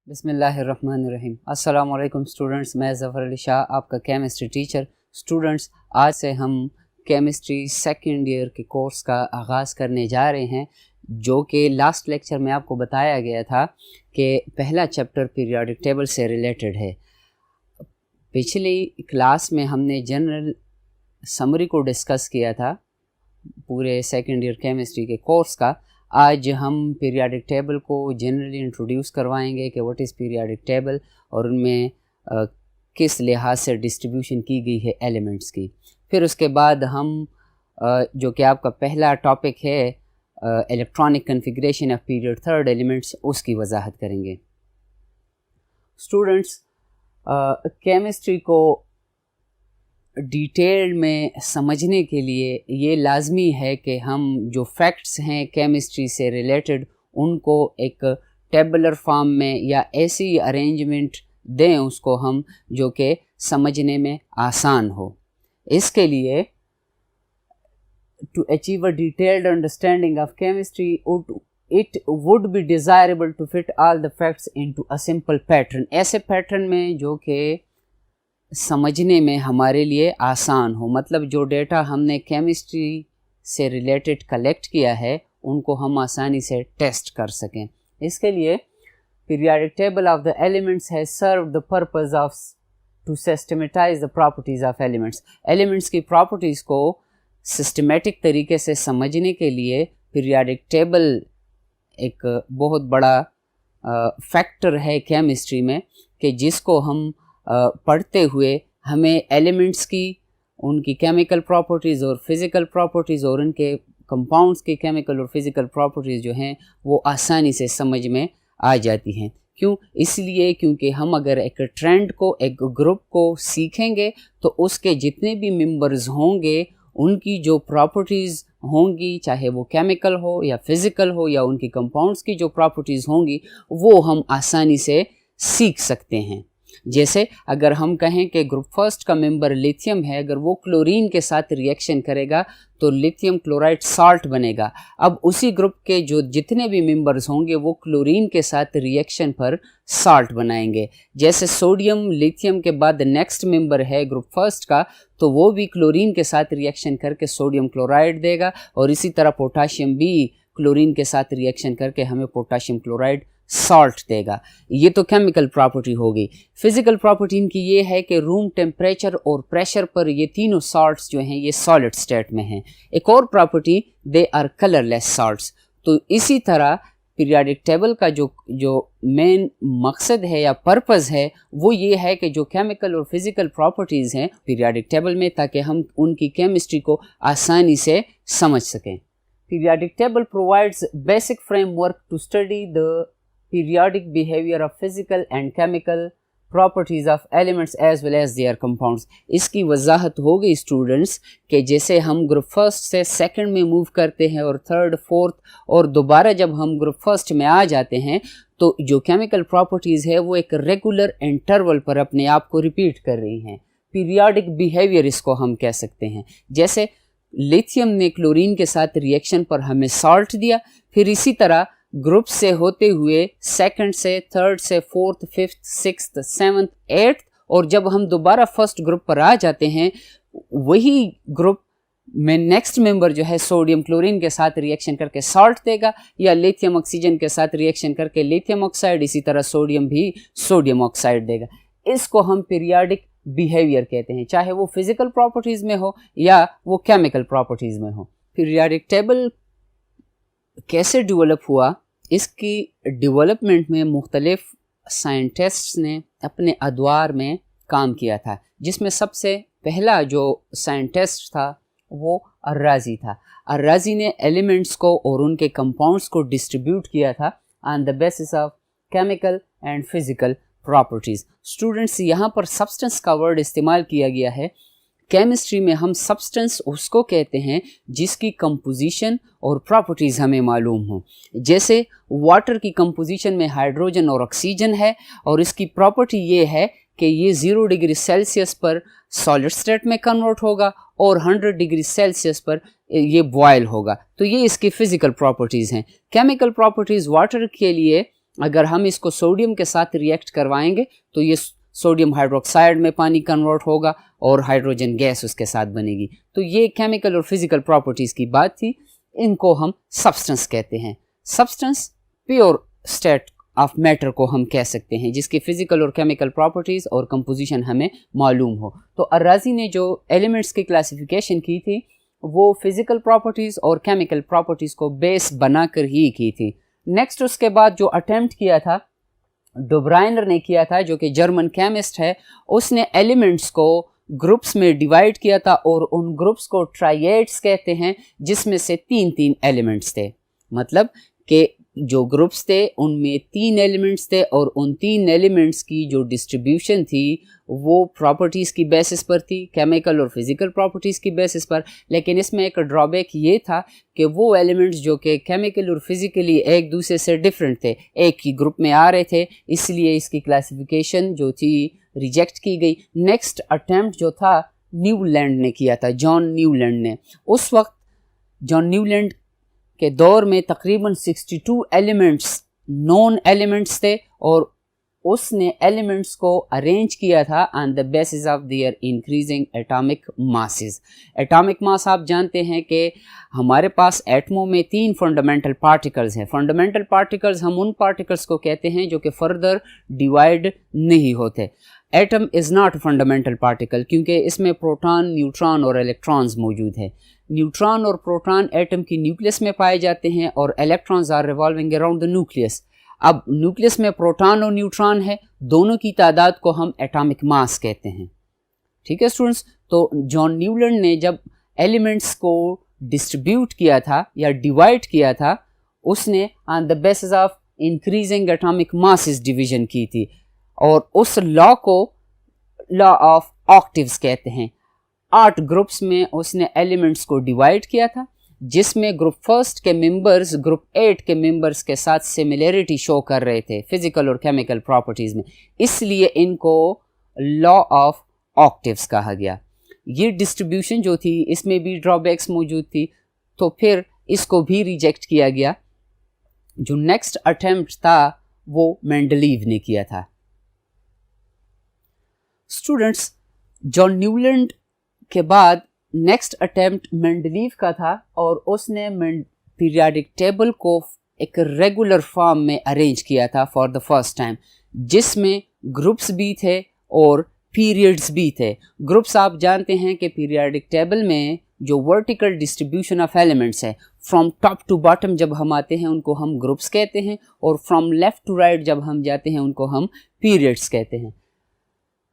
बिस्मिल्लाहिर्रहमानिर्रहीम। अस्सलाम वालेकुम स्टूडेंट्स, मैं ज़फ़र अली शाह आपका केमिस्ट्री टीचर। स्टूडेंट्स, आज से हम केमिस्ट्री सेकंड ईयर के कोर्स का आगाज़ करने जा रहे हैं, जो कि लास्ट लेक्चर में आपको बताया गया था कि पहला चैप्टर पीरियोडिक टेबल से रिलेटेड है। पिछली क्लास में हमने जनरल समरी को डिस्कस किया था पूरे सेकंड ईयर केमिस्ट्री के कोर्स का। आज हम पीरियोडिक टेबल को जनरली इंट्रोड्यूस करवाएंगे कि व्हाट इज़ पीरियोडिक टेबल और उनमें किस लिहाज से डिस्ट्रीब्यूशन की गई है एलिमेंट्स की। फिर उसके बाद हम जो कि आपका पहला टॉपिक है electronic configuration of period third elements, उसकी वजाहत करेंगे। स्टूडेंट्स, केमिस्ट्री को डिटेल में समझने के लिए ये लाजमी है कि हम जो फैक्ट्स हैं केमिस्ट्री से रिलेटेड उनको एक टेबुलर फॉर्म में या ऐसी अरेंजमेंट दें उसको हम जो कि समझने में आसान हो। इसके लिए to achieve a detailed understanding of chemistry it would be desirable to fit all the facts into a simple pattern, ऐसे पैटर्न में जो कि समझने में हमारे लिए आसान हो। मतलब जो डेटा हमने केमिस्ट्री से रिलेटेड कलेक्ट किया है उनको हम आसानी से टेस्ट कर सकें। इसके लिए periodic table of the elements has served the purpose of to systematize the properties of elements. Elements की प्रॉपर्टीज़ को सिस्टमेटिक तरीके से समझने के लिए पीरियोडिक टेबल एक बहुत बड़ा फैक्टर है केमिस्ट्री में कि जिसको हम पढ़ते हुए हमें एलिमेंट्स की उनकी केमिकल प्रॉपर्टीज़ और फिज़िकल प्रॉपर्टीज़ और उनके कंपाउंड्स की केमिकल और फिज़िकल प्रॉपर्टीज़ जो हैं वो आसानी से समझ में आ जाती हैं। क्यों? इसलिए क्योंकि हम अगर एक ट्रेंड को, एक ग्रुप को सीखेंगे तो उसके जितने भी मेंबर्स होंगे उनकी जो प्रॉपर्टीज़ होंगी, चाहे वो केमिकल हो या फिज़िकल हो या उनकी कंपाउंड्स की जो प्रॉपर्टीज़ होंगी, वो हम आसानी से सीख सकते हैं। जैसे अगर हम कहें कि ग्रुप फर्स्ट का मेंबर लिथियम है, अगर वो क्लोरीन के साथ रिएक्शन करेगा तो लिथियम क्लोराइड साल्ट बनेगा। अब उसी ग्रुप के जो जितने भी मेंबर्स होंगे वो क्लोरीन के साथ रिएक्शन पर साल्ट बनाएंगे। जैसे सोडियम लिथियम के बाद नेक्स्ट मेंबर है ग्रुप फर्स्ट का, तो वो भी क्लोरीन के साथ रिएक्शन करके सोडियम क्लोराइड देगा, और इसी तरह पोटाशियम भी क्लोरीन के साथ रिएक्शन करके हमें पोटाशियम क्लोराइड सॉल्ट देगा। ये तो केमिकल प्रॉपर्टी हो गई। फिज़िकल प्रॉपर्टी इनकी ये है कि रूम टेम्परेचर और प्रेशर पर ये तीनों सॉल्ट्स जो हैं ये सॉलिड स्टेट में हैं। एक और property, they are colourless salts. तो इसी तरह पीरियोडिक टेबल का जो मेन मकसद है या पर्पस है वो ये है कि जो केमिकल और फिज़िकल प्रॉपर्टीज़ हैं पीरियोडिक टेबल में, ताकि हम उनकी केमिस्ट्री को आसानी से समझ सकें। Periodic table provides basic framework to study the periodic behavior of physical and chemical properties of elements as well as their compounds। इसकी वजाहत हो गई स्टूडेंट्स कि जैसे हम ग्रुप फर्स्ट से सेकंड में मूव करते हैं और थर्ड, फोर्थ, और दोबारा जब हम ग्रुप फर्स्ट में आ जाते हैं तो जो केमिकल प्रॉपर्टीज़ है वो एक रेगुलर इंटरवल पर अपने आप को रिपीट कर रही हैं। पीरियोडिक बिहेवियर इसको हम कह सकते हैं। जैसे लिथियम ने क्लोरीन के साथ रिएक्शन पर हमें सॉल्ट दिया, फिर इसी तरह ग्रुप से होते हुए सेकंड से, थर्ड से, fourth, fifth, sixth, seventh, eighth, और जब हम दोबारा फर्स्ट ग्रुप पर आ जाते हैं वही ग्रुप में नेक्स्ट मेंबर जो है सोडियम क्लोरीन के साथ रिएक्शन करके सॉल्ट देगा, या लिथियम ऑक्सीजन के साथ रिएक्शन करके लिथियम ऑक्साइड, इसी तरह सोडियम भी सोडियम ऑक्साइड देगा। इसको हम पीरियोडिक बिहेवियर कहते हैं, चाहे वो फिज़िकल प्रॉपर्टीज़ में हो या वो केमिकल प्रॉपर्टीज़ में हो। पीरियोडिक टेबल कैसे डेवलप हुआ, इसकी डेवलपमेंट में मुख्तलिफ साइंटिस्ट्स ने अपने अदवार में काम किया था, जिसमें सबसे पहला जो साइंटिस्ट था वो अर्राज़ी था। अर्राज़ी ने एलिमेंट्स को और उनके कंपाउंड्स को डिस्ट्रीब्यूट किया था on the basis of chemical and physical properties. Students, यहाँ पर सब्सटेंस का वर्ड इस्तेमाल किया गया है। केमिस्ट्री में हम सब्सटेंस उसको कहते हैं जिसकी कंपोजिशन और प्रॉपर्टीज़ हमें मालूम हो। जैसे वाटर की कंपोजिशन में हाइड्रोजन और ऑक्सीजन है, और इसकी प्रॉपर्टी ये है कि ये 0 डिग्री सेल्सियस पर सॉलिड स्टेट में कन्वर्ट होगा और 100 डिग्री सेल्सियस पर ये बॉयल होगा। तो ये इसकी फ़िज़िकल प्रॉपर्टीज़ हैं। केमिकल प्रॉपर्टीज़ वाटर के लिए अगर हम इसको सोडियम के साथ रिएक्ट करवाएंगे तो ये सोडियम हाइड्रोक्साइड में पानी कन्वर्ट होगा और हाइड्रोजन गैस उसके साथ बनेगी। तो ये केमिकल और फिजिकल प्रॉपर्टीज़ की बात थी। इनको हम सब्सटेंस कहते हैं। Substance pure state of matter को हम कह सकते हैं जिसकी फिजिकल और केमिकल प्रॉपर्टीज़ और कंपोजिशन हमें मालूम हो। तो अर्राज़ी ने जो एलिमेंट्स की क्लासिफिकेशन की थी वो फिजिकल प्रॉपर्टीज़ और केमिकल प्रॉपर्टीज़ को बेस बनाकर ही की थी। नेक्स्ट उसके बाद जो अटेम्प्ट किया था डुब्राइनर ने किया था, जो कि जर्मन केमिस्ट है, उसने एलिमेंट्स को ग्रुप्स में डिवाइड किया था और उन ग्रुप्स को ट्राइएड्स कहते हैं जिसमें से 3-3 एलिमेंट्स थे। मतलब कि जो ग्रुप्स थे उनमें 3 एलिमेंट्स थे और उन 3 एलिमेंट्स की जो डिस्ट्रीब्यूशन थी वो प्रॉपर्टीज़ की बेसिस पर थी, केमिकल और फिज़िकल प्रॉपर्टीज़ की बेसिस पर। लेकिन इसमें एक ड्रॉबैक ये था कि वो एलिमेंट्स जो कि केमिकल और फिज़िकली एक दूसरे से डिफरेंट थे, एक ही ग्रुप में आ रहे थे, इसलिए इसकी क्लासिफिकेशन जो थी रिजेक्ट की गई। नेक्स्ट अटैम्प्ट जो था न्यूलैंड ने किया था, जॉन न्यूलैंड ने। उस वक्त जॉन न्यूलैंड के दौर में तकरीबन 62 एलिमेंट्स नॉन एलिमेंट्स थे और उसने एलिमेंट्स को अरेंज किया था on the basis of their increasing atomic masses. Atomic mass आप जानते हैं कि हमारे पास एटमों में 3 फंडामेंटल पार्टिकल्स हैं। फंडामेंटल पार्टिकल्स हम उन पार्टिकल्स को कहते हैं जो कि फर्दर डिवाइड नहीं होते। Atom is not fundamental particle क्योंकि इसमें प्रोटॉन, न्यूट्रॉन और इलेक्ट्रॉन्स मौजूद है। न्यूट्रॉन और प्रोटॉन एटम की न्यूक्लियस में पाए जाते हैं और electrons are revolving around the nucleus. अब न्यूक्लियस में प्रोटॉन और न्यूट्रॉन है, दोनों की तादाद को हम एटॉमिक मास कहते हैं। ठीक है स्टूडेंट्स, तो जॉन न्यूलैंड ने जब एलिमेंट्स को डिस्ट्रीब्यूट किया था या डिवाइड किया था, उसने on the basis of increasing atomic masses division की थी और उस लॉ को लॉ ऑफ ऑक्टिव्स कहते हैं। 8 ग्रुप्स में उसने एलिमेंट्स को डिवाइड किया था जिसमें ग्रुप फर्स्ट के मेंबर्स ग्रुप 8 के मेंबर्स के साथ सिमिलरिटी शो कर रहे थे फिजिकल और केमिकल प्रॉपर्टीज़ में, इसलिए इनको लॉ ऑफ ऑक्टिव्स कहा गया। ये डिस्ट्रीब्यूशन जो थी इसमें भी ड्रॉबैक्स मौजूद थी, तो फिर इसको भी रिजेक्ट किया गया। जो नेक्स्ट अटेम्प्ट था वो मेंडलीव ने किया था। स्टूडेंट्स, जॉन न्यूलैंड के बाद नेक्स्ट अटेम्प्ट मेंडलीव का था और उसने पीरियाडिक टेबल को एक रेगुलर फॉर्म में अरेंज किया था फॉर द फर्स्ट टाइम, जिसमें ग्रुप्स भी थे और पीरियड्स भी थे। ग्रुप्स आप जानते हैं कि पीरियाडिक टेबल में जो वर्टिकल डिस्ट्रीब्यूशन ऑफ एलिमेंट्स है, फ्रॉम टॉप टू बॉटम जब हम आते हैं उनको हम ग्रुप्स कहते हैं और फ्रॉम लेफ्ट टू राइट जब हम जाते हैं उनको हम पीरियड्स कहते हैं।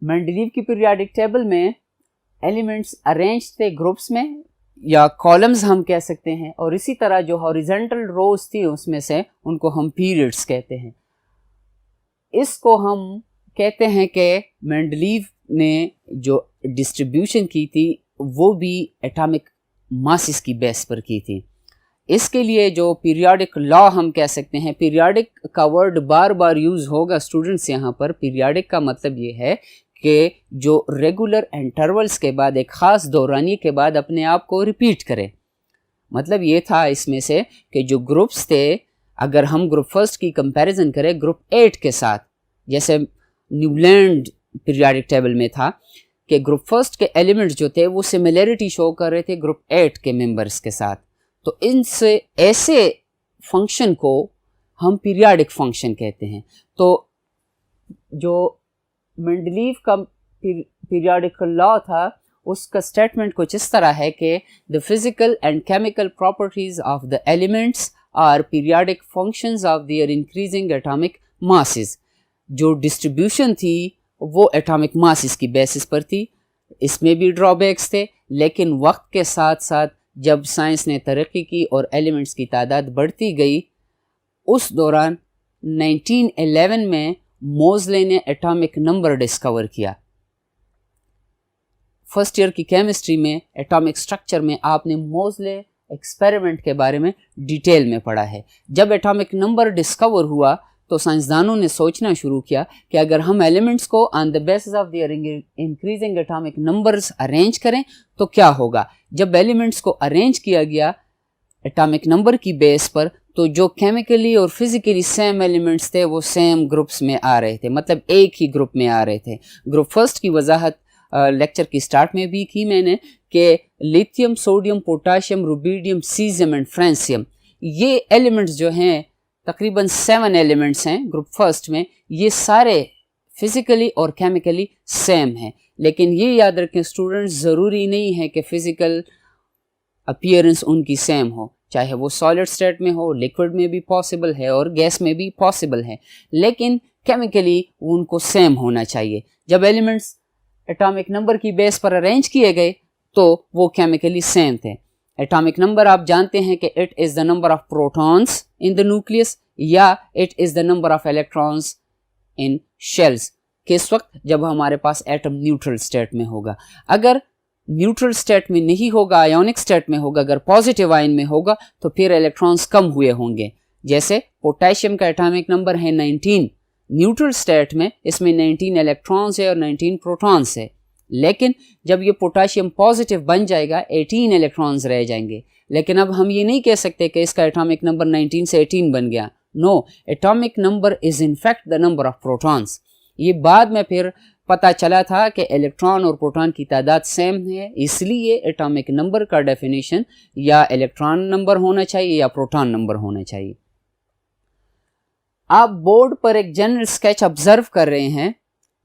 मेंडलीव की पीरियाडिक टेबल में एलिमेंट्स अरेंज थे ग्रुप्स में या कॉलम्स हम कह सकते हैं, और इसी तरह जो हॉरिजॉन्टल रोज थी उसमें से उनको हम पीरियड्स कहते हैं। इसको हम कहते हैं कि मेंडलीव ने जो डिस्ट्रीब्यूशन की थी वो भी एटॉमिक मासेस की बेस पर की थी। इसके लिए जो पीरियाडिक लॉ हम कह सकते हैं, पीरियाडिक का वर्ड बार बार यूज़ होगा स्टूडेंट्स यहाँ पर। पीरियाडिक का मतलब ये है कि जो रेगुलर इंटरवल्स के बाद एक ख़ास दौरानी के बाद अपने आप को रिपीट करे। मतलब ये था इसमें से कि जो ग्रुप्स थे, अगर हम ग्रुप फर्स्ट की कंपैरिजन करें ग्रुप 8 के साथ, जैसे न्यूलैंड पीरियाडिक टेबल में था कि ग्रुप फर्स्ट के एलिमेंट्स जो थे वो सिमिलरिटी शो कर रहे थे ग्रुप 8 के मेंबर्स के साथ, तो इनसे ऐसे फंक्शन को हम पीरियाडिक फंक्शन कहते हैं। तो जो मेंडलीव का पीरियाडिक लॉ था उसका स्टेटमेंट कुछ इस तरह है कि the physical and chemical properties of the elements are periodic functions of their increasing atomic masses. जो डिस्ट्रीब्यूशन थी वो एटॉमिक मासेस की बेसिस पर थी। इसमें भी ड्रॉबैक्स थे, लेकिन वक्त के साथ साथ जब साइंस ने तरक्की की और एलिमेंट्स की तादाद बढ़ती गई, उस दौरान 1911 में मोज़ले ने एटॉमिक नंबर डिस्कवर किया। फर्स्ट ईयर की केमिस्ट्री में एटॉमिक स्ट्रक्चर में आपने मोज़ले एक्सपेरिमेंट के बारे में डिटेल में पढ़ा है। जब एटॉमिक नंबर डिस्कवर हुआ तो साइंसदानों ने सोचना शुरू किया कि अगर हम एलिमेंट्स को on the basis of their increasing atomic numbers arrange करें तो क्या होगा। जब एलिमेंट्स को अरेंज किया गया एटॉमिक नंबर की बेस पर, تو جو کیمیکلی اور فزیکلی سیم ایلیمنٹس تھے وہ سیم گروپس میں آ رہے تھے، مطلب ایک ہی گروپ میں آ رہے تھے۔ گروپ فرسٹ کی وضاحت لیکچر کی سٹارٹ میں بھی کی میں نے کہ lithium, sodium, potassium, rubidium, cesium and francium, یہ ایلیمنٹس جو ہیں تقریباً 7 ایلیمنٹس ہیں گروپ فرسٹ میں، یہ سارے فزیکلی اور کیمیکلی سیم ہیں۔ لیکن یہ یاد رکھیں اسٹوڈنٹس، ضروری نہیں ہے کہ فزیکل اپیئرنس ان کی سیم ہو، چاہے وہ سالڈ اسٹیٹ میں ہو، لیکوڈ میں بھی پاسبل ہے اور گیس میں بھی پاسبل ہے، لیکن کیمیکلی ان کو سیم ہونا چاہیے۔ جب ایلیمنٹس ایٹامک نمبر کی بیس پر ارینج کیے گئے تو وہ کیمیکلی سیم تھے۔ ایٹامک نمبر آپ جانتے ہیں کہ it is the number of protons in the nucleus یا it is the number of electrons in shells, کس وقت جب ہمارے پاس ایٹم نیوٹرل اسٹیٹ میں ہوگا۔ اگر نیوٹرل اسٹیٹ میں نہیں ہوگا، آیونک اسٹیٹ میں ہوگا، اگر پازیٹیو آئن میں ہوگا تو پھر الیکٹرانس کم ہوئے ہوں گے۔ جیسے پوٹاشیم کا ایٹامک نمبر ہے 19، نیوٹرل اسٹیٹ میں اس میں 19 الیکٹرانس ہے اور 19 پروٹونس ہے، لیکن جب یہ پوٹاشیم پازیٹیو بن جائے گا 18 الیکٹرانز رہ جائیں گے۔ لیکن اب ہم یہ نہیں کہہ سکتے کہ اس کا ایٹامک نمبر 19 سے 18 بن گیا، no, atomic number is in fact the number of protons. یہ بعد میں پھر پتہ چلا تھا کہ الیکٹران اور پروٹون کی تعداد سیم ہے، اس لیے ایٹامک نمبر کا ڈیفینیشن یا الیکٹران نمبر ہونا چاہیے یا پروٹون نمبر ہونا چاہیے۔ آپ بورڈ پر ایک جنرل اسکیچ آبزرو کر رہے ہیں،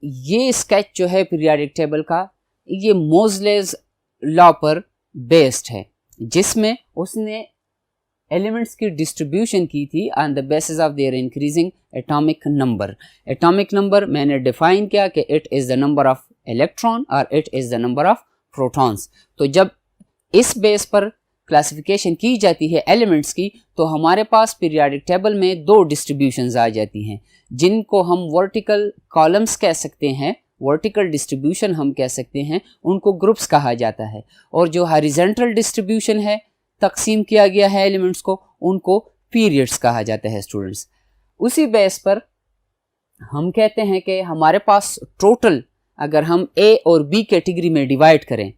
یہ اسکیچ جو ہے پیریاڈک ٹیبل کا، یہ موزلیز لا پر بیسڈ ہے، جس میں اس نے ایلیمنٹس کی ڈسٹریبیوشن کی تھی on the basis of their increasing atomic number. Atomic number میں نے ڈیفائن کیا کہ it is the number of electron اور it is the number of protons. تو جب اس بیس پر کلاسیفیکیشن کی جاتی ہے ایلیمنٹس کی تو ہمارے پاس پیریاڈک ٹیبل میں 2 ڈسٹریبیوشنز آ جاتی ہیں، جن کو ہم ورٹیکل کالمز کہہ سکتے ہیں، ورٹیکل ڈسٹریبیوشن ہم کہہ سکتے ہیں، ان کو گروپس کہا جاتا ہے، اور جو ہاریزنٹل ڈسٹریبیوشن ہے، تقسیم کیا گیا ہے ایلیمنٹس کو، ان کو پیریڈز کہا جاتا ہے اسٹوڈنٹس۔ اسی بیس پر ہم کہتے ہیں کہ ہمارے پاس ٹوٹل اگر ہم اے اور بی کیٹیگری میں ڈیوائڈ کریں،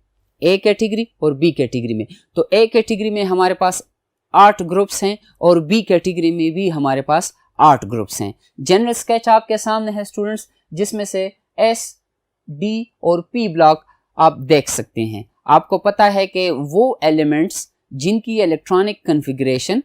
اے کیٹیگری اور بی کیٹیگری میں، تو اے کیٹیگری میں ہمارے پاس 8 گروپس ہیں اور بی کیٹیگری میں بھی ہمارے پاس 8 گروپس ہیں۔ جنرل اسکیچ آپ کے سامنے ہے اسٹوڈنٹس، جس میں سے ایس، ڈی اور پی بلاک آپ دیکھ سکتے ہیں۔ آپ کو پتہ ہے کہ وہ ایلیمنٹس جن کی الیکٹرانک کنفیگریشن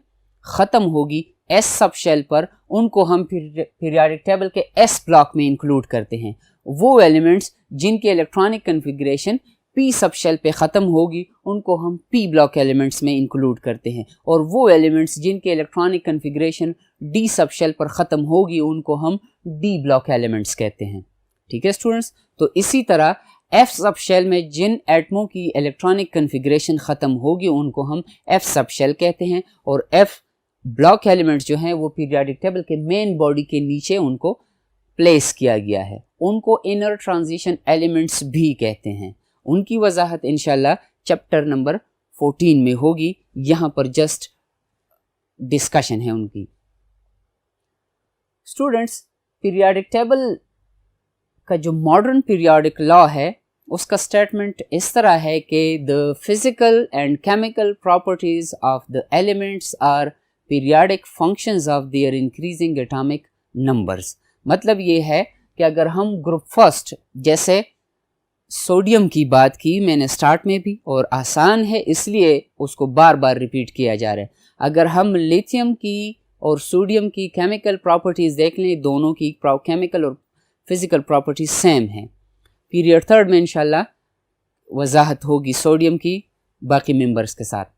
ختم ہوگی ایس سب شیل پر، ان کو ہم پیریاڈک ٹیبل کے ایس بلاک میں انکلوڈ کرتے ہیں۔ وہ ایلیمنٹس جن کی الیکٹرانک کنفیگریشن پی سب شیل پہ ختم ہوگی، ان کو ہم پی بلاک ایلیمنٹس میں انکلوڈ کرتے ہیں، اور وہ ایلیمنٹس جن کے الیکٹرانک کنفیگریشن ڈی سب شیل پر ختم ہوگی، ان کو ہم ڈی بلاک ایلیمنٹس کہتے ہیں۔ ٹھیک ہے اسٹوڈنٹس، تو اسی طرح ایف سب شیل میں جن ایٹموں کی الیکٹرانک کنفیگریشن ختم ہوگی ان کو ہم ایف سب شیل کہتے ہیں، اور ایف بلاک ایلیمنٹس جو ہیں وہ پیریاڈک ٹیبل کے مین باڈی کے نیچے ان کو پلیس کیا گیا ہے، ان کو انر ٹرانزیشن ایلیمنٹس بھی کہتے ہیں۔ ان کی وضاحت انشاءاللہ چیپٹر نمبر 14 میں ہوگی، یہاں پر جسٹ ڈسکشن ہے ان کی۔ اسٹوڈنٹس، پیریاڈک ٹیبل کا جو ماڈرن پیریاڈک لا ہے اس کا سٹیٹمنٹ اس طرح ہے کہ the physical and chemical properties of the elements are periodic functions of their increasing atomic numbers۔ مطلب یہ ہے کہ اگر ہم گروپ فرسٹ جیسے سوڈیم کی بات کی میں نے سٹارٹ میں بھی، اور آسان ہے اس لیے اس کو بار بار ریپیٹ کیا جا رہا ہے، اگر ہم لیتھیم کی اور سوڈیم کی کیمیکل پراپرٹیز دیکھ لیں، دونوں کی کیمیکل اور فزیکل پراپرٹیز سیم ہیں۔ پیریڈ 3 میں انشاءاللہ وضاحت ہوگی سوڈیم کی باقی ممبرز کے ساتھ۔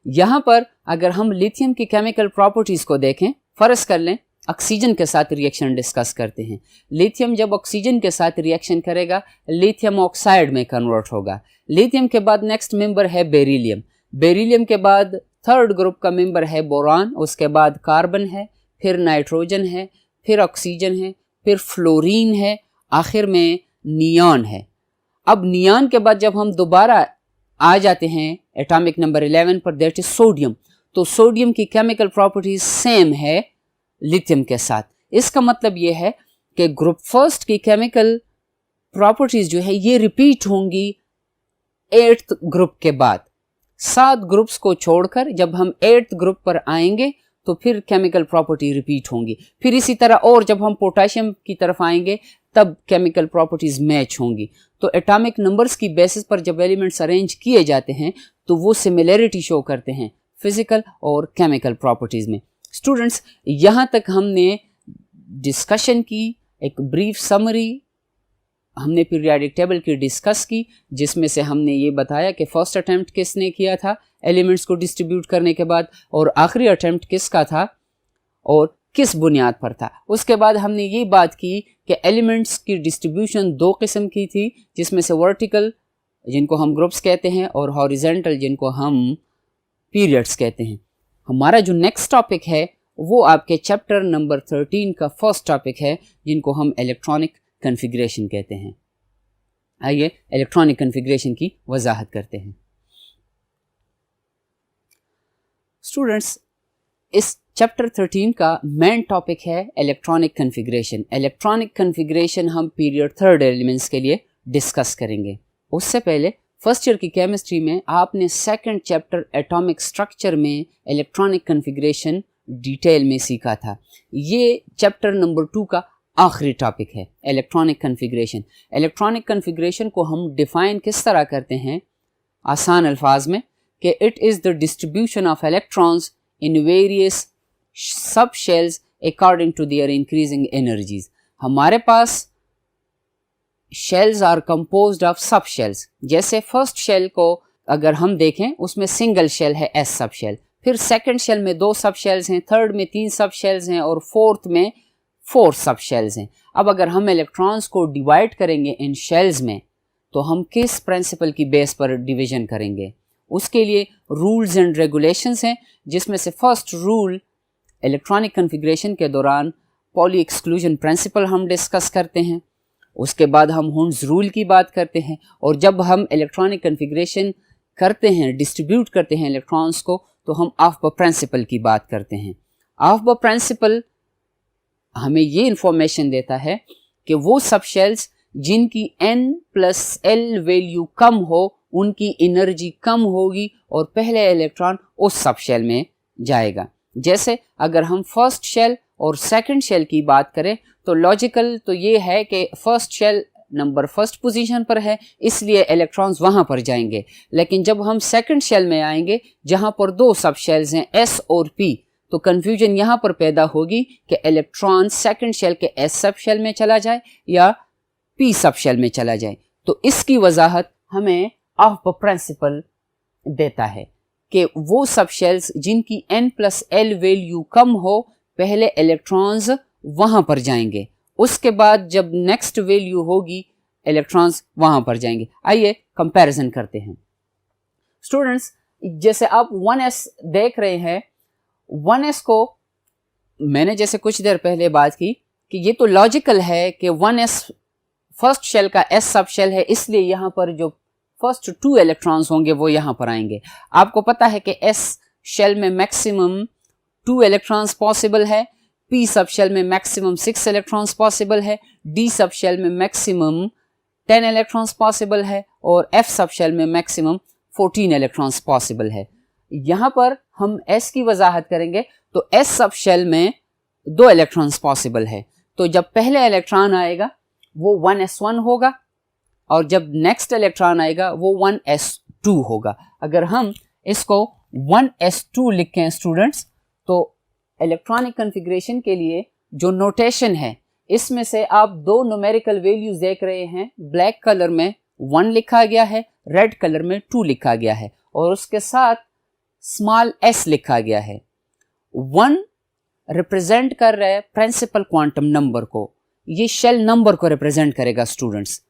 یہاں پر اگر ہم لیتھیم کی کیمیکل پراپرٹیز کو دیکھیں، فرض کر لیں آکسیجن کے ساتھ ریئیکشن ڈسکس کرتے ہیں۔ لیتھیم جب آکسیجن کے ساتھ ریئیکشن کرے گا لیتھیم آکسائڈ میں کنورٹ ہوگا۔ لیتھیم کے بعد نیکسٹ ممبر ہے بیریلیم، بیریلیم کے بعد 3rd گروپ کا ممبر ہے بوران، اس کے بعد کاربن ہے، پھر نائٹروجن ہے، پھر آکسیجن ہے، پھر فلورین ہے، آخر میں نیان ہے۔ اب نیان کے بعد جب ہم دوبارہ آ جاتے ہیں atomic number 11 per, that is sodium, تو سوڈیم کی کیمیکل پراپرٹیز سیم ہے لیتھیم کے ساتھ۔ اس کا مطلب یہ ہے کہ گروپ فرسٹ کی کیمیکل پراپرٹیز جو ہے یہ ریپیٹ ہوں گی 8th گروپ کے بعد۔ 7 ग्रुप्स को छोड़कर जब हम 8th ग्रुप पर आएंगे तो फिर केमिकल प्रॉपर्टी रिपीट होंगी। फिर इसी तरह और जब हम पोटेशियम की तरफ आएंगे तब केमिकल प्रॉपर्टीज मैच होंगी। तो एटॉमिक नंबर्स की बेसिस पर जब एलिमेंट्स अरेंज किए जाते हैं तो वो सिमिलरिटी शो करते हैं फिजिकल और केमिकल प्रॉपर्टीज में। स्टूडेंट्स, यहाँ तक हमने डिस्कशन की, एक ब्रीफ समरी हमने पीरियोडिक टेबल की डिस्कस की, जिसमें से हमने ये बताया कि फर्स्ट अटेम्प्ट किसने किया था एलिमेंट्स को डिस्ट्रीब्यूट करने के बाद, और आखिरी अटेम्प्ट किसका था और किस बुनियाद पर था। उसके बाद हमने ये बात की कि एलिमेंट्स की डिस्ट्रीब्यूशन 2 किस्म की थी, जिसमें से वर्टिकल जिनको हम ग्रुप्स कहते हैं और हॉरिजेंटल जिनको हम पीरियड्स कहते हैं। हमारा जो नेक्स्ट टॉपिक है वो आपके चैप्टर नंबर 13 का फर्स्ट टॉपिक है, जिनको हम इलेक्ट्रॉनिक कन्फिग्रेशन कहते हैं। आइए इलेक्ट्रॉनिक कन्फिग्रेशन की वजाहत करते हैं। स्टूडेंट्स, इस चैप्टर 13 का मेन टॉपिक है इलेक्ट्रॉनिक कन्फिग्रेशन। इलेक्ट्रॉनिक कन्फिग्रेशन हम पीरियड 3 एलिमेंट्स के लिए डिस्कस करेंगे। उससे पहले फर्स्ट ईयर की केमिस्ट्री में आपने सेकंड चैप्टर एटॉमिक स्ट्रक्चर में इलेक्ट्रॉनिक कन्फिग्रेशन डिटेल में सीखा था। ये चैप्टर नंबर 2 का आखिरी टॉपिक है इलेक्ट्रॉनिक कन्फिग्रेशन। इलेक्ट्रॉनिक कन्फिग्रेशन को हम डिफाइन किस तरह करते हैं आसान अल्फाज में कि it is the distribution of electrons in various sub shells according to their increasing energies. हमारे पास shells are composed of sub shells. जैसे फर्स्ट शेल को अगर हम देखें उसमें सिंगल शेल है एस सब शेल, फिर सेकंड शेल में 2 सब शेल्स हैं, थर्ड में 3 सब शेल्स हैं और फोर्थ में 4 सब शेल्स हैं। अब अगर हम इलेक्ट्रॉन्स को डिवाइड करेंगे इन शेल्स में तो हम किस प्रिंसिपल की बेस पर डिवीजन करेंगे? उसके लिए रूल्स एंड रेगुलेशंस हैं, जिसमें से फर्स्ट रूल इलेक्ट्रॉनिक कन्फिग्रेशन के दौरान पॉली एक्सक्लूजन प्रिंसिपल हम डिस्कस करते हैं। उसके बाद हम हुंस रूल की बात करते हैं, और जब हम इलेक्ट्रॉनिक कन्फिग्रेशन करते हैं, डिस्ट्रीब्यूट करते हैं इलेक्ट्रॉन्स को, तो हम ऑफ प्रिंसिपल की बात करते हैं। ऑफ प्रिंसिपल हमें ये इंफॉर्मेशन देता है कि वो सब शेल्स जिनकी n+l वैल्यू कम हो उनकी एनर्जी कम होगी और पहले इलेक्ट्रॉन उस सब शेल में जाएगा। जैसे अगर हम फर्स्ट शेल और सेकंड शेल की बात करें तो लॉजिकल तो ये है कि first shell number first position पर है, इसलिए इलेक्ट्रॉन्स वहां पर जाएंगे। लेकिन जब हम सेकंड शेल में आएंगे जहां पर 2 सब शेल्स हैं s और p, तो कंफ्यूजन यहाँ पर पैदा होगी कि इलेक्ट्रॉन सेकंड शेल के s सब शेल में चला जाए या p सब शेल में चला जाए। तो इसकी वजाहत हमें ऑफ प्रिंसिपल देता है कि वो सब शेल्स जिनकी n+l वैल्यू कम हो पहले इलेक्ट्रॉन्स वहां पर जाएंगे, उसके बाद जब नेक्स्ट वैल्यू होगी इलेक्ट्रॉन्स वहां पर जाएंगे। आइए कंपैरिजन करते हैं। स्टूडेंट्स, जैसे आप 1s देख रहे हैं, 1s को मैंने जैसे कुछ देर पहले बात की कि ये तो लॉजिकल है कि 1s फर्स्ट शेल का s सब शेल है, इसलिए यहाँ पर जो फर्स्ट 2 इलेक्ट्रॉन्स होंगे वो यहाँ पर आएंगे। आपको पता है कि s शेल में मैक्सिमम 2 इलेक्ट्रॉन्स पॉसिबल है, p सब शेल में मैक्सिमम 6 इलेक्ट्रॉन्स पॉसिबल है, d सब शेल में मैक्सिमम 10 इलेक्ट्रॉन्स पॉसिबल है और f सब शेल में मैक्सिमम 14 इलेक्ट्रॉन्स पॉसिबल है। यहाँ पर हम s की वजाहत करेंगे तो s सब शेल में 2 इलेक्ट्रॉन्स पॉसिबल है, तो जब पहले इलेक्ट्रॉन आएगा वो 1s1 होगा और जब नेक्स्ट इलेक्ट्रॉन आएगा वो 1s2 होगा। अगर हम इसको 1s2 लिखें स्टूडेंट्स, तो इलेक्ट्रॉनिक कन्फिग्रेशन के लिए जो नोटेशन है इसमें से आप 2 न्यूमेरिकल वैल्यूज देख रहे हैं। ब्लैक कलर में 1 लिखा गया है, रेड कलर में 2 लिखा गया है और उसके साथ स्मॉल s लिखा गया है। 1 रिप्रेजेंट कर रहा है प्रिंसिपल क्वांटम नंबर को, ये शेल नंबर को रिप्रेजेंट करेगा स्टूडेंट्स।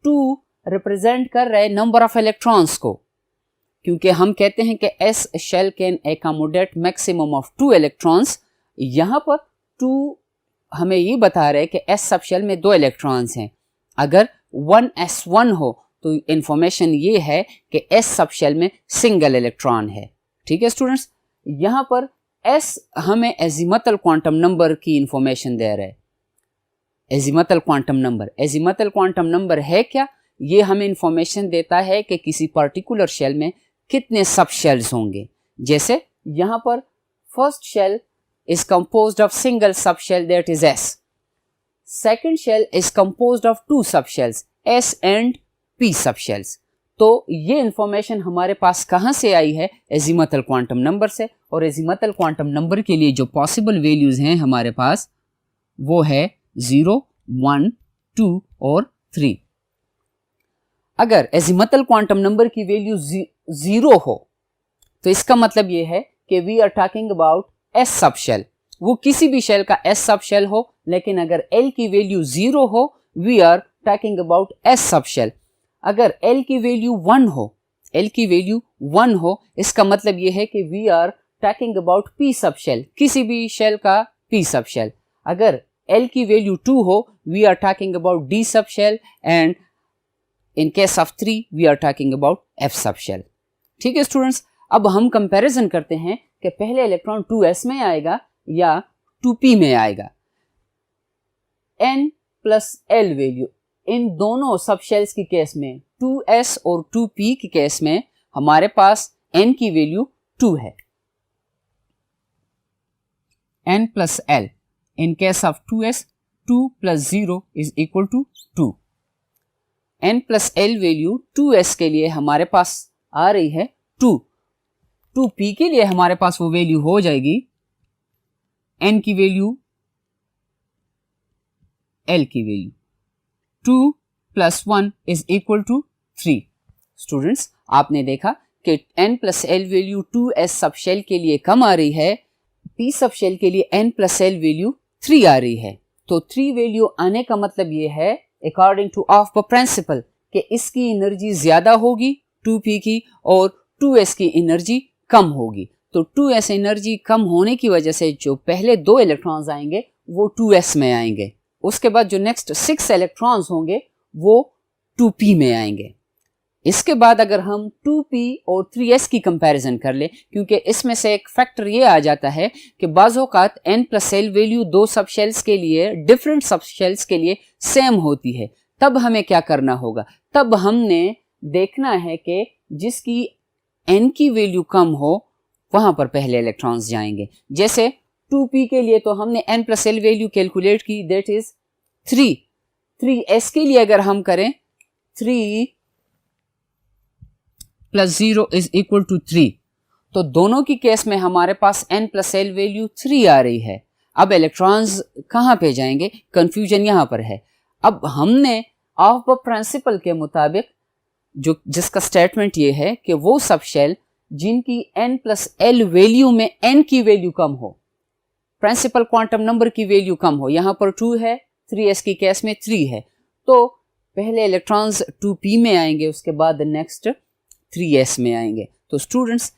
2 रिप्रेजेंट कर रहा है नंबर ऑफ इलेक्ट्रॉन्स को, क्योंकि हम कहते हैं कि s shell can accommodate maximum of 2 electrons. यहाँ पर 2 हमें ये बता रहे हैं कि s सब शेल में 2 इलेक्ट्रॉन्स हैं। अगर 1s1 हो तो इंफॉर्मेशन ये है कि s सब शेल में सिंगल इलेक्ट्रॉन है। ठीक है स्टूडेंट्स, यहाँ पर s हमें एजिमथल क्वांटम नंबर की इंफॉर्मेशन दे रहा है। एजिमथल क्वांटम नंबर है क्या? ये हमें इंफॉर्मेशन देता है कि किसी पर्टिकुलर शेल में कितने सब शेल्स होंगे। जैसे यहाँ पर first shell is composed of single subshell, that is S. Second shell is composed of two subshells, S and P subshells. तो ये इंफॉर्मेशन हमारे पास कहाँ से आई है? एजीमथल क्वांटम नंबर से। और एजीमथल क्वांटम नंबर के लिए जो पॉसिबल वैल्यूज हैं हमारे पास वो है 0, 1, 2 और 3। अगर एजीमथल क्वांटम नंबर की वैल्यू 0 हो तो इसका मतलब ये है कि we are talking about S sub shell, वो किसी भी शेल का एस सब शेल हो। लेकिन अगर एल की वैल्यू 0 हो, we are talking about S sub shell. अगर एल की वैल्यू 1 हो, एल की वैल्यू 1 हो, इसका मतलब ये है कि we are talking about P sub shell, किसी भी शेल का पी सब शेल। अगर एल की वैल्यू 2 हो, we are talking about D sub shell, and in case of 3 we are talking about F sub shell. ठीक है students, अब हम कंपैरिजन करते हैं कि पहले इलेक्ट्रॉन 2s में आएगा या 2p में आएगा। n plus l value in दोनों सब शेल्स की केस में, 2s और 2p की केस में हमारे पास n की वैल्यू 2 है। n plus l in case of 2s, 2 plus 0 is equal to 2। n plus l value 2s के लिए हमारे पास आ रही है 2, 2p के लिए हमारे पास वो वैल्यू हो जाएगी n की वैल्यू l की value 2 plus 1 is equal to 3। Students, आपने देखा कि n plus l value 2s सब शेल के लिए कम आ रही है, p सब शेल के लिए n प्लस l वैल्यू 3 आ रही है। तो 3 वैल्यू आने का मतलब ये है अकॉर्डिंग टू ऑफ प्रिंसिपल कि इसकी एनर्जी ज्यादा होगी 2p की और 2s की एनर्जी कम होगी। तो 2s एनर्जी कम होने की वजह से जो पहले 2 इलेक्ट्रॉन्स आएंगे वो 2s में आएंगे, उसके बाद जो नेक्स्ट 6 इलेक्ट्रॉन्स होंगे वो 2p में आएंगे। इसके बाद अगर हम 2p और 3s की कंपैरिजन कर ले, क्योंकि इसमें से एक फैक्टर ये आ जाता है कि बाज़ औक़ात n प्लस l वैल्यू 2 सब शेल्स के लिए, डिफरेंट सब शेल्स के लिए सेम होती है, तब हमें क्या करना होगा? तब हमने देखना है कि जिसकी n की वैल्यू कम हो वहां पर पहले इलेक्ट्रॉन्स जाएंगे। जैसे 2p के लिए तो हमने n plus l value calculate की, दैट इज 3। 3s के लिए अगर हम करें 3 प्लस 0 इज इक्वल टू 3, तो दोनों की केस में हमारे पास n प्लस l वैल्यू 3 आ रही है। अब इलेक्ट्रॉन्स कहाँ पे जाएंगे? कंफ्यूजन यहाँ पर है। अब हमने ऑफ द प्रिंसिपल के मुताबिक जिसका स्टेटमेंट ये है कि वो सब शेल जिनकी n प्लस l वैल्यू में n की वैल्यू कम हो, प्रिंसिपल क्वांटम नंबर की वैल्यू कम हो, यहाँ पर 2 है, 3s की केस में 3 है, तो पहले इलेक्ट्रॉन्स 2p में आएंगे, उसके बाद नेक्स्ट 3s में आएंगे। तो स्टूडेंट्स,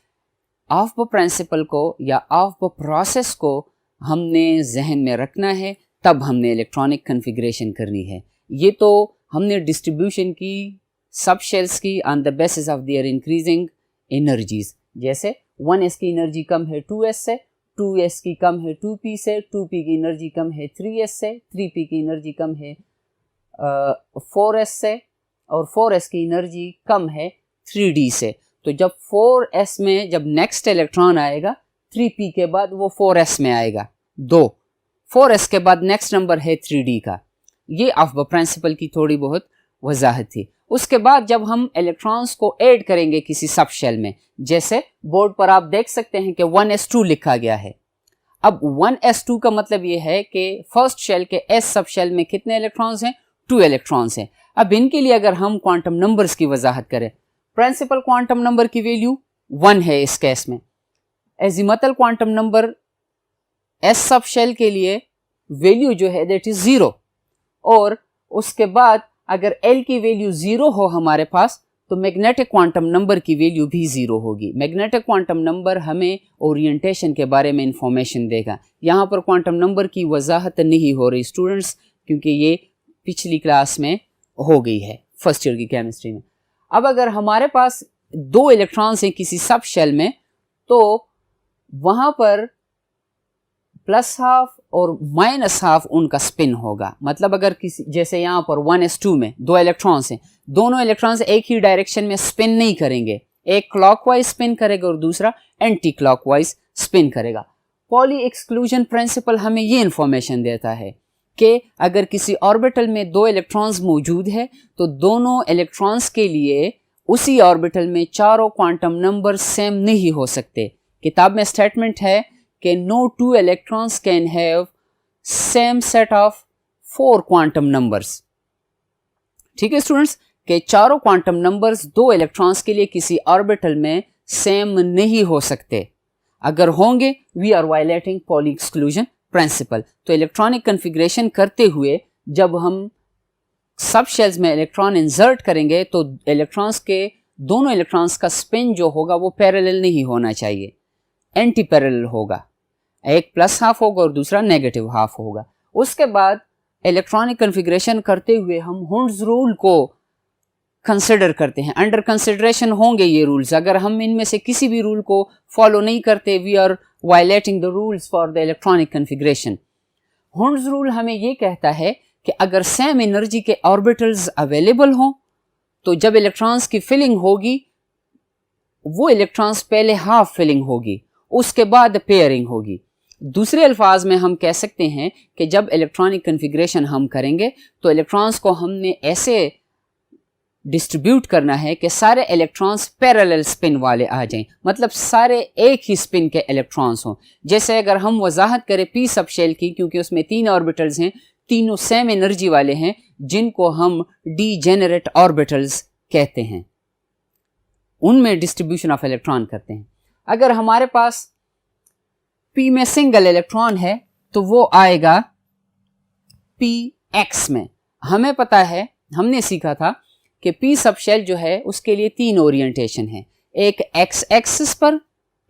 ऑफ द प्रिंसिपल को या ऑफ द प्रोसेस को हमने जहन में रखना है, तब हमने इलेक्ट्रॉनिक कन्फिग्रेशन करनी है। ये तो हमने डिस्ट्रीब्यूशन की सब शेल्स की on the basis of their increasing energies. जैसे 1s की एनर्जी कम है 2s से, 2s की कम है 2p से, 2p की एनर्जी कम है 3s से, 3p की एनर्जी कम है 4s से, और 4s की एनर्जी कम है 3d से। तो जब 4s में जब नेक्स्ट इलेक्ट्रॉन आएगा 3p के बाद वो 4s में आएगा 2, 4s के बाद नेक्स्ट नंबर है 3d का। ये ऑफ द प्रिंसिपल की थोड़ी बहुत वजाहत थी। उसके बाद जब हम इलेक्ट्रॉन्स को ऐड करेंगे किसी सब शेल में, जैसे बोर्ड पर आप देख सकते हैं कि 1s2 लिखा गया है। अब 1s2 का मतलब ये है कि फर्स्ट शेल के s सब शेल में कितने इलेक्ट्रॉन्स हैं? 2 इलेक्ट्रॉन्स हैं। अब इनके लिए अगर हम क्वांटम नंबर्स की वजाहत करें, प्रिंसिपल क्वांटम नंबर की वैल्यू 1 है इस केस में। Azimuthal quantum number s sub shell के लिए वैल्यू जो है दैट इज 0, और उसके बाद अगर l की वैल्यू 0 हो हमारे पास तो मैग्नेटिक क्वांटम नंबर की वैल्यू भी 0 होगी। मैग्नेटिक क्वांटम नंबर हमें ओरिएंटेशन के बारे में इंफॉर्मेशन देगा। यहाँ पर क्वांटम नंबर की वजाहत नहीं हो रही स्टूडेंट्स, क्योंकि ये पिछली क्लास में हो गई है फर्स्ट ईयर की केमिस्ट्री में। अब अगर हमारे पास 2 इलेक्ट्रॉन्स हैं किसी सब शेल में, तो वहाँ पर प्लस हाफ और माइनस हाफ उनका स्पिन होगा। मतलब अगर किसी, जैसे यहाँ पर 1s2 में 2 इलेक्ट्रॉन्स हैं, दोनों इलेक्ट्रॉन्स एक ही डायरेक्शन में स्पिन नहीं करेंगे, एक क्लॉकवाइज स्पिन करेगा और दूसरा एंटी क्लॉकवाइज स्पिन करेगा। पॉली एक्सक्लूजन प्रिंसिपल हमें ये इंफॉर्मेशन देता है कि अगर किसी ऑर्बिटल में दो इलेक्ट्रॉन्स मौजूद है तो दोनों इलेक्ट्रॉन्स के लिए उसी ऑर्बिटल में चारों क्वांटम नंबर सेम नहीं हो सकते। किताब में स्टेटमेंट है कि no two electrons can have same set of 4 quantum numbers. ठीक है स्टूडेंट्स, कि चारों क्वांटम नंबर्स दो इलेक्ट्रॉन्स के लिए किसी ऑर्बिटल में सेम नहीं हो सकते। अगर होंगे we are violating Pauli exclusion principle. तो इलेक्ट्रॉनिक कन्फिग्रेशन करते हुए जब हम सब शेल्स में इलेक्ट्रॉन इंसर्ट करेंगे तो दोनों इलेक्ट्रॉन्स का स्पिन जो होगा वो पैरेलल नहीं होना चाहिए, एंटी पैरेलल होगा। एक प्लस हाफ होगा और दूसरा नेगेटिव हाफ होगा। उसके बाद इलेक्ट्रॉनिक कन्फिग्रेशन करते हुए हम हुंड्स रूल को कंसिडर करते हैं। अंडर कंसिडरेशन होंगे ये रूल्स। अगर हम इनमें से किसी भी रूल को फॉलो नहीं करते we are violating the rules for the electronic configuration. Hund's rule हमें ये कहता है कि अगर सेम एनर्जी के ऑर्बिटल्स अवेलेबल हों तो जब इलेक्ट्रॉन्स की फिलिंग होगी वो इलेक्ट्रॉन्स पहले हाफ फिलिंग होगी, उसके बाद पेयरिंग होगी। दूसरे अल्फाज में हम कह सकते हैं कि जब इलेक्ट्रॉनिक कन्फिग्रेशन हम करेंगे तो इलेक्ट्रॉन्स को हमने ऐसे डिस्ट्रीब्यूट करना है कि सारे इलेक्ट्रॉन्स पैरेलल स्पिन वाले आ जाएं, मतलब सारे एक ही स्पिन के इलेक्ट्रॉन्स हों। जैसे अगर हम वजाहत करें पी सब शेल की, क्योंकि उसमें 3 ऑर्बिटल्स हैं, तीनों सेम एनर्जी वाले हैं जिनको हम डीजेनरेट ऑर्बिटल्स कहते हैं, उनमें डिस्ट्रीब्यूशन ऑफ इलेक्ट्रॉन करते हैं। अगर हमारे पास पी में सिंगल इलेक्ट्रॉन है तो वो आएगा पी एक्स में। हमें पता है, हमने सीखा था कि पी सब शेल जो है उसके लिए 3 ओरिएंटेशन है। एक एक्स एक्सिस पर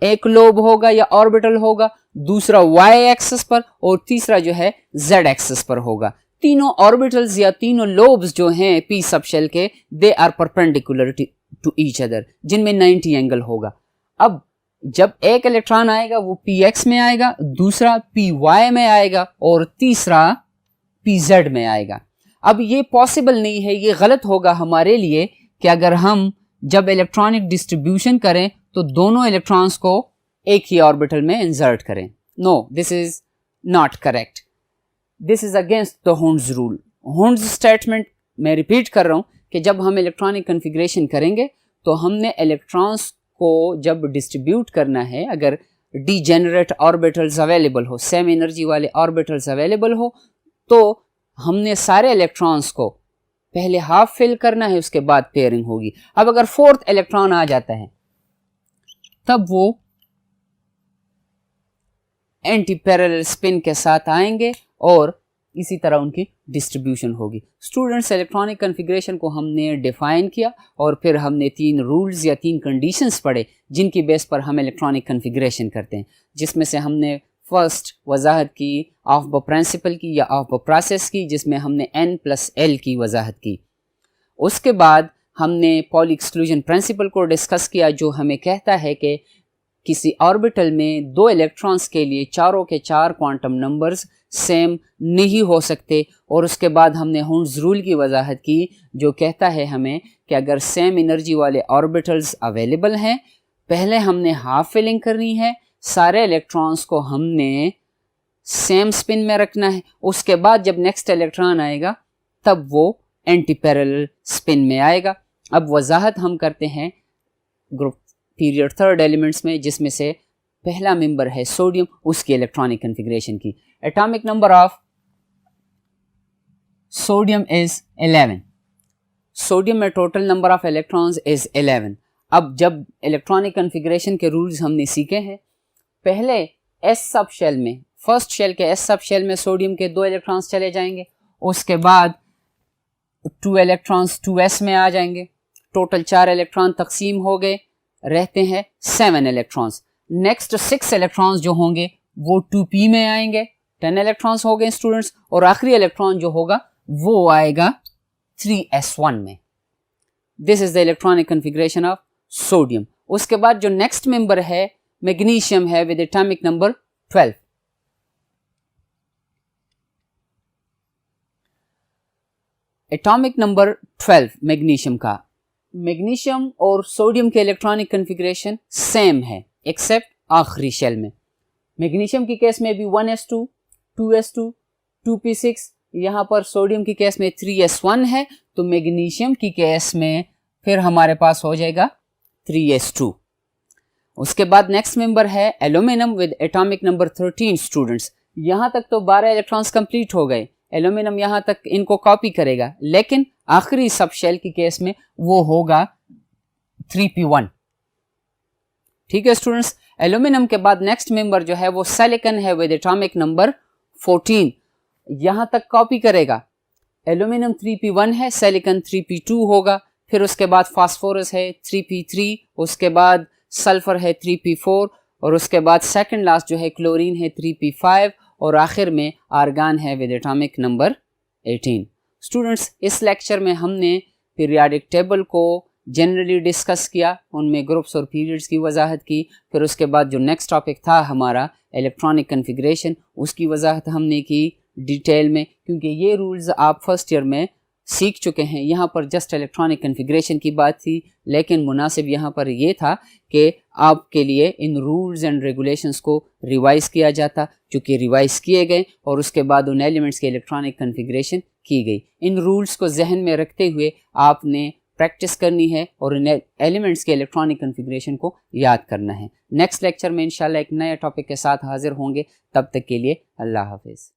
एक लोब होगा या ऑर्बिटल होगा, दूसरा वाई एक्सिस पर और तीसरा जो है जेड एक्सिस पर होगा। तीनों ऑर्बिटल्स या तीनों लोब्स जो हैं पी सब शेल के they are perpendicular to each other, जिनमें 90 एंगल होगा। अब जब एक इलेक्ट्रॉन आएगा वो पी एक्स में आएगा, दूसरा पी वाई में आएगा और तीसरा पी जेड में आएगा। अब ये पॉसिबल नहीं है, ये गलत होगा हमारे लिए कि अगर हम जब इलेक्ट्रॉनिक डिस्ट्रीब्यूशन करें तो दोनों इलेक्ट्रॉन्स को एक ही ऑर्बिटल में इंसर्ट करें। No, this is not correct, this is against the Hund's rule. Hund's statement मैं रिपीट कर रहा हूं कि जब हम इलेक्ट्रॉनिक कन्फिग्रेशन करेंगे तो हमने इलेक्ट्रॉन्स को जब डिस्ट्रीब्यूट करना है, अगर डीजेनरेट ऑर्बिटल्स अवेलेबल हो, सेम एनर्जी वाले ऑर्बिटल्स अवेलेबल हो, तो हमने सारे इलेक्ट्रॉन्स को पहले हाफ फिल करना है, उसके बाद पेयरिंग होगी। अब अगर 4th इलेक्ट्रॉन आ जाता है तब वो एंटी पैरेलल स्पिन के साथ आएंगे और इसी तरह उनकी डिस्ट्रीब्यूशन होगी। स्टूडेंट्स, इलेक्ट्रॉनिक कन्फिग्रेशन को हमने डिफाइन किया और फिर हमने 3 रूल्स या 3 कंडीशंस पढ़े जिनकी बेस पर हम इलेक्ट्रॉनिक कन्फिग्रेशन करते हैं, जिसमें से हमने फर्स्ट वजाहत की ऑफ द प्रिंसिपल की या ऑफ द प्रोसेस की, जिसमें हमने n+l की वजाहत की। उसके बाद हमने पॉली एक्सक्लूजन प्रिंसिपल को डिस्कस किया जो हमें कहता है कि किसी ऑर्बिटल में 2 इलेक्ट्रॉन्स के लिए चारों के 4 क्वांटम नंबर्स सेम नहीं हो सकते। और उसके बाद हमने हुंड्स रूल की वजाहत की जो कहता है हमें कि अगर सेम एनर्जी वाले ऑर्बिटल्स अवेलेबल हैं, पहले हमने हाफ फिलिंग करनी है, सारे इलेक्ट्रॉन्स को हमने सेम स्पिन में रखना है, उसके बाद जब नेक्स्ट इलेक्ट्रॉन आएगा तब वो एंटी पैरेलल स्पिन में आएगा। अब वजाहत हम करते हैं ग्रुप पीरियड 3rd एलिमेंट्स में, जिसमें से पहला मेंबर है सोडियम, उसकी इलेक्ट्रॉनिक कन्फिग्रेशन की। Atomic number of sodium is 11। Sodium में total number of electrons is 11। अब जब इलेक्ट्रॉनिक कन्फिग्रेशन के रूल्स हमने सीखे हैं, पहले एस सब शेल में, फर्स्ट शेल के एस सब शेल में सोडियम के 2 इलेक्ट्रॉन्स चले जाएंगे, उसके बाद 2 इलेक्ट्रॉन्स 2s में आ जाएंगे, टोटल 4 इलेक्ट्रॉन तकसीम हो गए, रहते हैं 7 इलेक्ट्रॉन्स। नेक्स्ट 6 इलेक्ट्रॉन्स जो होंगे वो 2p में आएंगे, 10 इलेक्ट्रॉन्स हो गए स्टूडेंट्स, और आखिरी इलेक्ट्रॉन जो होगा वो आएगा 3s1 में। This is the electronic configuration of sodium. उसके बाद जो नेक्स्ट मेंबर है मैग्नीशियम है with atomic number 12। Atomic number 12 magnesium का मैग्नीशियम और सोडियम के इलेक्ट्रॉनिक कन्फिग्रेशन सेम है एक्सेप्ट आखिरी शेल में। मैग्नीशियम की केस में भी 1s2, 2s2, 2p6, यहाँ पर सोडियम की केस में 3s1 है, तो मैग्नीशियम की केस में फिर हमारे पास हो जाएगा 3s2। उसके बाद नेक्स्ट मेंबर है aluminium with atomic number 13 students. यहाँ तक तो 12 इलेक्ट्रॉन्स कंप्लीट हो गए, एल्यूमिनियम यहाँ तक इनको कॉपी करेगा, लेकिन आखिरी सब शेल की केस में वो होगा 3p1। ठीक है स्टूडेंट्स, एल्यूमिनियम के बाद नेक्स्ट मेंबर जो है वो सिलिकॉन है विद एटॉमिक नंबर 14, यहाँ तक कॉपी करेगा। एल्यूमिनियम 3p1 है, सिलिकॉन 3p2 होगा, फिर उसके बाद फास्फोरस है 3p3, उसके बाद सल्फर है 3p4, और उसके बाद सेकंड लास्ट जो है क्लोरीन है 3p5, और आखिर में आर्गान है विद एटॉमिक नंबर 18। स्टूडेंट्स, इस लेक्चर में हमने पीरियाडिक टेबल को जनरली डिस्कस किया, उनमें ग्रुप्स और पीरियड्स की वजाहत की, फिर उसके बाद जो नेक्स्ट टॉपिक था हमारा इलेक्ट्रॉनिक कन्फिग्रेशन, उसकी वजाहत हमने की डिटेल में, क्योंकि ये रूल्स आप फर्स्ट ईयर में सीख चुके हैं। यहाँ पर जस्ट इलेक्ट्रॉनिक कन्फिग्रेशन की बात थी, लेकिन मुनासिब यहाँ पर ये था कि आपके लिए इन रूल्स एंड रेगुलेशंस को रिवाइज किया जाता, चूँकि रिवाइज किए गए और उसके बाद उन एलिमेंट्स की इलेक्ट्रॉनिक कन्फिग्रेशन की गई। इन रूल्स को जहन में रखते हुए आपने प्रैक्टिस करनी है और इन एलिमेंट्स के इलेक्ट्रॉनिक कन्फिग्रेशन को याद करना है। नेक्स्ट लेक्चर में इंशाल्लाह एक नए टॉपिक के साथ हाजिर होंगे, तब तक के लिए अल्लाह हाफिज़।